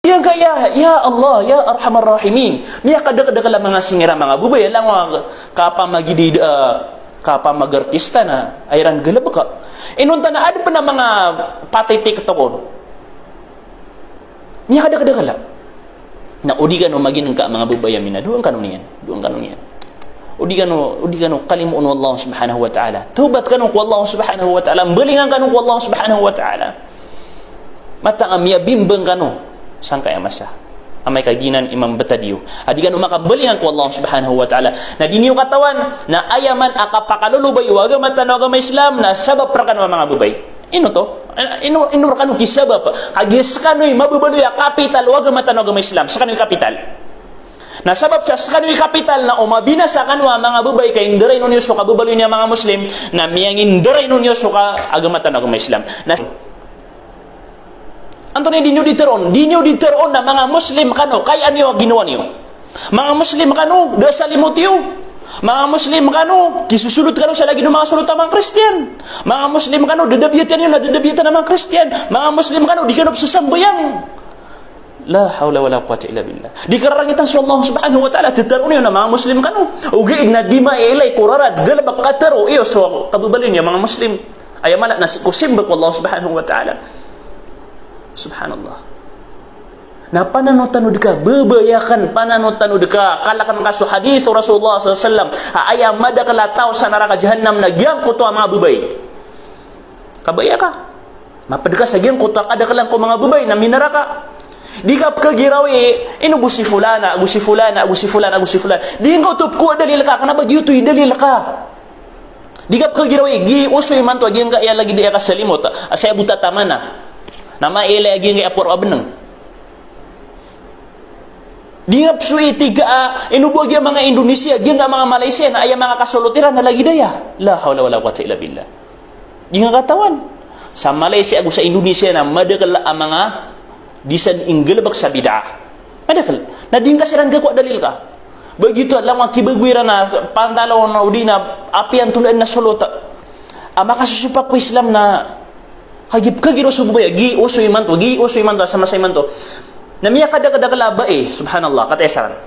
Yang kaya, ya Allah, ya Arhamar Rahimin. Miya kada-kada lang mga singira mga bubay, lang mga kapamagidi, kapamagartista na, ayran galab ka. Inunta na, ano pa na mga patay TikTokon? Miya kada-kada lang. Na udi ka no maging ka mga bubay amina, doon ka no niyan, doon ka no niyan. Udi ka no, kalimuon Allah subhanahu wa ta'ala. Tubat ka no ku Allah subhanahu wa ta'ala, balingan ka no ku Allah subhanahu wa ta'ala. Mata miya bimbang ka no, sang kaya masa amay kaginan Imam Batadiyo adi kan makabalingan ko Allah subhanahu wa ta'ala na diniyo katawan na ayaman akapakalulubay waga matanaw agama Islam na sabab prakan mga bubay ino to ino kanu kisabab kagis kanoy mabubaloy kapital waga matanaw agama Islam sa kanoy kapital na sabab sa kanoy kapital na umabina sa kanwa mga bubay kay indiray nunyo so kabubaloy niya mga Muslim na miyangin indiray nunyo so ka agama matanaw agama Islam na Antonio dinyo diteron na mga Muslim kano kaya niyo ginawa niyo. Mga Muslim kano dasa limot niyo. Mga Muslim kano kisusulot kano sa lagi ng mga sulot ng mga Kristiyan. Mga Muslim kano dadabyatan niyo na dadabyatan ng mga Kristiyan. Mga Muslim kano di kanop sa sambayang. La hawla wala quwwata illa billah. Di karangitan sa Allah subhanahu wa ta'ala titeron niyo na mga Muslim kano. Ugi na di mailay kurarad galabak katero iyo so kabubalin niya mga Muslim. Ayamala na kusimba ko Allah subhanahu wa ta'ala. Subhanallah. Na pananotanud ka, bebayakan pananotanud ka, kalakan ka sa hadis Rasulullah SAW, ayam mada kalataw sa neraka jahannam na gyang kuto mga bubay. Kabaya ka. Mapad ka sa gyang kuto kada kalang ko mga bubay na minaraka. Di ka kagirawi, inubusi fulana, agusi fulana. Di ka utup ko dalil ka, kana ba giyutoy dalil ka. Di ka kagirawi, gi usoy man to, gyang ka iya lagi di ka salimot, asay buta tama na. Nama ilay aging kaya apor abnang. Di nga psuy tiga inubuag yung mga Indonesia, di nga mga Malaysia na ay mga kasulutiran na lagi daya. La hawla wala quwwata illa billah. Di nga katawan. Sa Malaysia ago sa Indonesia na madakal ang mga disan inggelbak sa bid'ah. Madakal. Na di nga siran gakwa dalil ka. Begitu lang mga kibagwira na pantalaw na udi na api ang tulan na sulota. Ang makasusupak ko Islam na kagiro subaya gi usoy man to sama say man to namiya kada kalaba subhanallah katayasaran